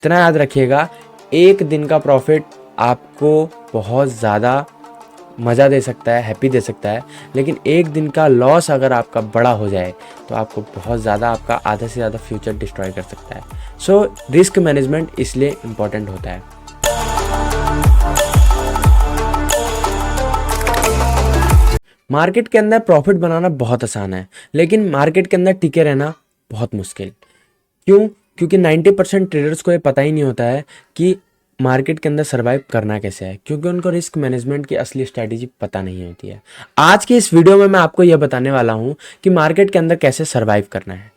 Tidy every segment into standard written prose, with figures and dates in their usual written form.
इतना याद रखिएगा, एक दिन का प्रॉफिट आपको बहुत ज़्यादा मज़ा दे सकता है, हैप्पी दे सकता है, लेकिन एक दिन का लॉस अगर आपका बड़ा हो जाए तो आपको बहुत ज़्यादा, आपका आधे से ज़्यादा फ्यूचर डिस्ट्रॉय कर सकता है। सो रिस्क मैनेजमेंट इसलिए इम्पॉर्टेंट होता है। मार्केट के अंदर प्रॉफिट बनाना बहुत आसान है, लेकिन मार्केट के अंदर टिके रहना बहुत मुश्किल। क्यों? क्योंकि 90% ट्रेडर्स को ये पता ही नहीं होता है कि मार्केट के अंदर सर्वाइव करना कैसे है, क्योंकि उनको रिस्क मैनेजमेंट की असली स्ट्रैटेजी पता नहीं होती है। आज की इस वीडियो में मैं आपको यह बताने वाला हूं कि मार्केट के अंदर कैसे सर्वाइव करना है।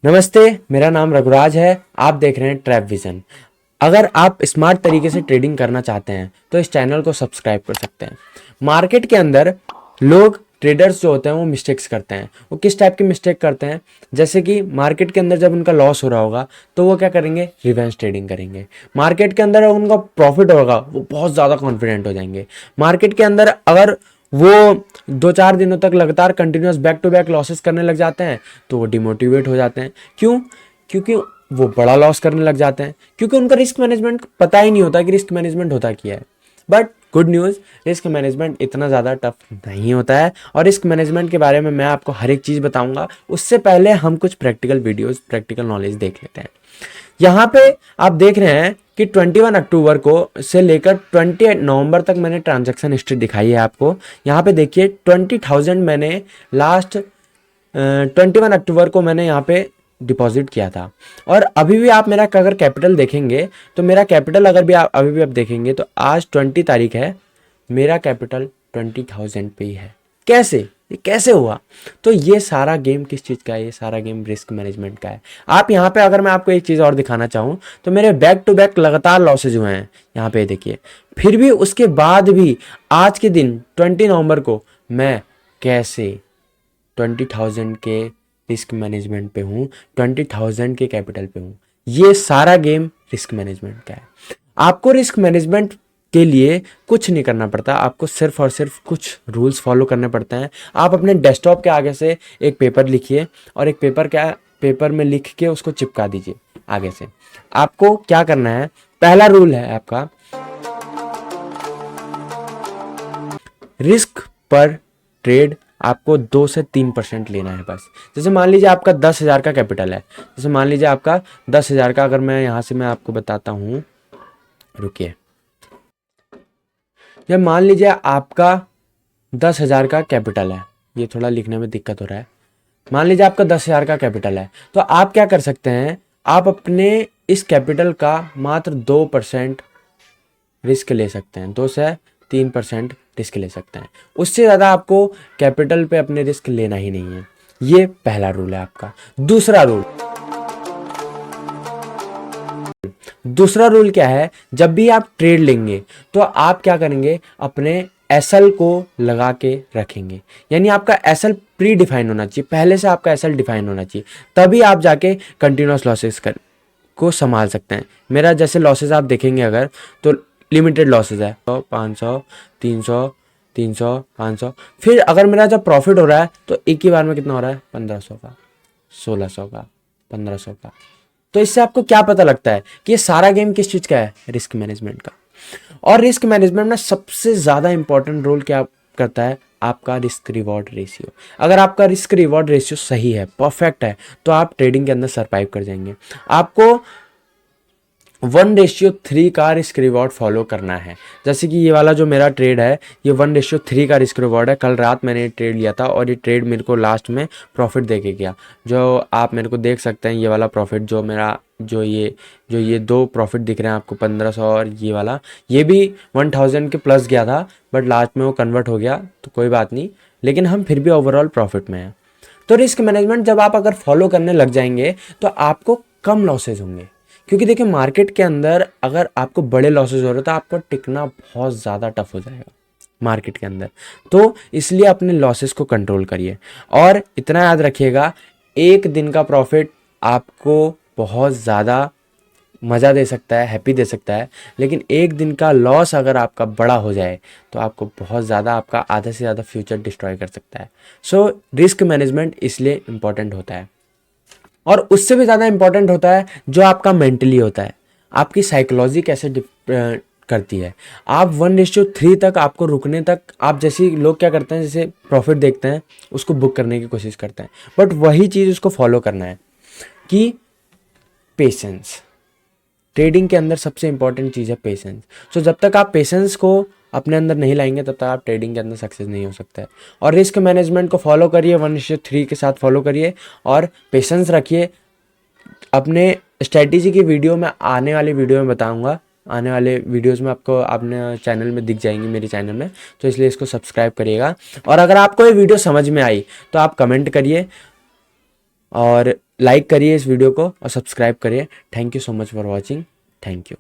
नमस्ते, मेरा नाम रघुराज है, आप देख रहे हैं ट्रैप विजन। अगर आप स्मार्ट तरीके से ट्रेडिंग करना चाहते हैं तो इस चैनल को सब्सक्राइब कर सकते हैं। मार्केट के अंदर लोग, ट्रेडर्स जो होते हैं वो मिस्टेक्स करते हैं। वो किस टाइप की मिस्टेक करते हैं? जैसे कि मार्केट के अंदर जब उनका लॉस हो रहा होगा तो वो क्या करेंगे? रिवेंज ट्रेडिंग करेंगे। मार्केट के अंदर उनका प्रॉफिट होगा, वो बहुत ज़्यादा कॉन्फिडेंट हो जाएंगे। मार्केट के अंदर अगर वो 2-4 दिनों तक लगातार continuous back to back losses करने लग जाते हैं तो वो डिमोटिवेट हो जाते हैं। क्यों? क्योंकि वो बड़ा लॉस करने लग जाते हैं, क्योंकि उनका रिस्क मैनेजमेंट पता ही नहीं होता कि रिस्क मैनेजमेंट होता क्या है। But good news, risk management इतना ज़्यादा टफ नहीं होता है, और रिस्क मैनेजमेंट के बारे में मैं आपको हर एक चीज़ बताऊंगा। उससे पहले हम कुछ प्रैक्टिकल वीडियोस, प्रैक्टिकल नॉलेज देख लेते हैं। यहाँ पे आप देख रहे हैं कि 21 अक्टूबर को से लेकर 20 नवंबर तक मैंने ट्रांजैक्शन हिस्ट्री दिखाई है आपको। यहाँ पे देखिए 20,000 मैंने लास्ट 21 अक्टूबर को मैंने यहाँ पे डिपॉजिट किया था। और अभी भी आप मेरा अगर कैपिटल देखेंगे तो मेरा कैपिटल अगर भी आप अभी भी आप देखेंगे तो आज 20 तारीख है, मेरा कैपिटल 20,000 पे ही है। कैसे? ये कैसे हुआ? तो ये सारा गेम किस चीज़ का है? ये सारा गेम रिस्क मैनेजमेंट का है। आप यहाँ पे, अगर मैं आपको एक चीज़ और दिखाना चाहूँ तो मेरे बैक टू बैक लगातार लॉसेज हुए हैं, यहाँ पे देखिए। फिर भी उसके बाद भी आज के दिन 20 नवंबर को मैं कैसे 20,000 के रिस्क मैनेजमेंट पे हूँ, 20,000 के कैपिटल पे हूँ। ये सारा गेम रिस्क मैनेजमेंट का है। आपको रिस्क मैनेजमेंट के लिए कुछ नहीं करना पड़ता, आपको सिर्फ और सिर्फ कुछ रूल्स फॉलो करने पड़ते हैं। आप अपने डेस्कटॉप के आगे से एक पेपर लिखिए और एक पेपर में लिख के उसको चिपका दीजिए आगे से। आपको क्या करना है? पहला रूल है आपका, रिस्क पर ट्रेड आपको 2 से 3% लेना है बस। जैसे मान लीजिए आपका 10,000 का कैपिटल है, जैसे मान लीजिए आपका 10,000 का, अगर मैं यहाँ से मैं आपको बताता हूँ, रुकिए। जब मान लीजिए आपका 10,000 का कैपिटल है, ये थोड़ा लिखने में दिक्कत हो रहा है। मान लीजिए आपका 10,000 का कैपिटल है, तो आप क्या कर सकते हैं? आप अपने इस कैपिटल का मात्र 2% रिस्क ले सकते हैं, 2 से 3% रिस्क ले सकते हैं। उससे ज़्यादा आपको कैपिटल पे अपने रिस्क लेना ही नहीं है। ये पहला रूल है आपका। दूसरा रूल क्या है? जब भी आप ट्रेड लेंगे तो आप क्या करेंगे? अपने एसएल को लगा के रखेंगे। यानी आपका एसएल प्री डिफाइन होना चाहिए, पहले से आपका एसएल डिफाइन होना चाहिए, तभी आप जाके कंटिन्यूस लॉसेस को संभाल सकते हैं। मेरा जैसे लॉसेस आप देखेंगे अगर, तो लिमिटेड लॉसेस है, 500, 300, 300, 500। फिर अगर मेरा जब प्रॉफिट हो रहा है तो एक ही बार में कितना हो रहा है? 1500 का, 1600 का, 1500 का। तो इससे आपको क्या पता लगता है कि ये सारा गेम किस चीज़ का है? रिस्क मैनेजमेंट का। और रिस्क मैनेजमेंट में सबसे ज़्यादा इंपॉर्टेंट रोल क्या करता है? आपका रिस्क रिवॉर्ड रेशियो। अगर आपका रिस्क रिवॉर्ड रेशियो सही है, परफेक्ट है, तो आप ट्रेडिंग के अंदर सरवाइव कर जाएंगे। आपको 1:3 का रिस्क रिवॉर्ड फॉलो करना है। जैसे कि ये वाला जो मेरा ट्रेड है, ये 1:3 का रिस्क रिवॉर्ड है। कल रात मैंने ट्रेड लिया था और ये ट्रेड मेरे को लास्ट में प्रॉफिट दे के गया, जो आप मेरे को देख सकते हैं। ये वाला प्रॉफिट जो मेरा, जो ये 2 प्रॉफिट दिख रहे हैं आपको, 1500 और ये वाला, ये भी 1000 के प्लस गया था, बट लास्ट में वो कन्वर्ट हो गया, तो कोई बात नहीं, लेकिन हम फिर भी ओवरऑल प्रॉफिट में हैं। तो रिस्क मैनेजमेंट जब आप अगर फॉलो करने लग जाएंगे तो आपको कम लॉसेज होंगे। क्योंकि देखिए, मार्केट के अंदर अगर आपको बड़े लॉसेज हो रहे हो तो आपको टिकना बहुत ज़्यादा टफ हो जाएगा मार्केट के अंदर। तो इसलिए अपने लॉसेस को कंट्रोल करिए। और इतना याद रखिएगा, एक दिन का प्रॉफिट आपको बहुत ज़्यादा मज़ा दे सकता है, हैप्पी दे सकता है, लेकिन एक दिन का लॉस अगर आपका बड़ा हो जाए तो आपको बहुत ज़्यादा, आपका आधे से ज़्यादा फ्यूचर डिस्ट्रॉय कर सकता है। सो रिस्क मैनेजमेंट इसलिए इम्पॉर्टेंट होता है। और उससे भी ज़्यादा इंपॉर्टेंट होता है जो आपका मेंटली होता है, आपकी साइकोलॉजी कैसे करती है। आप 1:3 तक आपको रुकने तक, आप जैसे लोग क्या करते हैं, जैसे प्रॉफिट देखते हैं उसको बुक करने की कोशिश करते हैं, बट वही चीज़ उसको फॉलो करना है कि पेशेंस। ट्रेडिंग के अंदर सबसे इंपॉर्टेंट चीज़ है पेशेंस। सो जब तक आप पेशेंस को अपने अंदर नहीं लाएंगे तब तक आप ट्रेडिंग के अंदर सक्सेस नहीं हो सकता है। और रिस्क मैनेजमेंट को फॉलो करिए, 1:3 के साथ फॉलो करिए और पेशेंस रखिए। अपने स्ट्रेटेजी की वीडियो में आने वाली वीडियो में बताऊंगा, आने वाले वीडियोस में आपको अपने चैनल में दिख जाएंगी, मेरे चैनल में, तो इसलिए इसको सब्सक्राइब करिएगा। और अगर आपको ये वीडियो समझ में आई तो आप कमेंट करिए और लाइक करिए इस वीडियो को और सब्सक्राइब करिए। Thank you so much for watching. Thank you.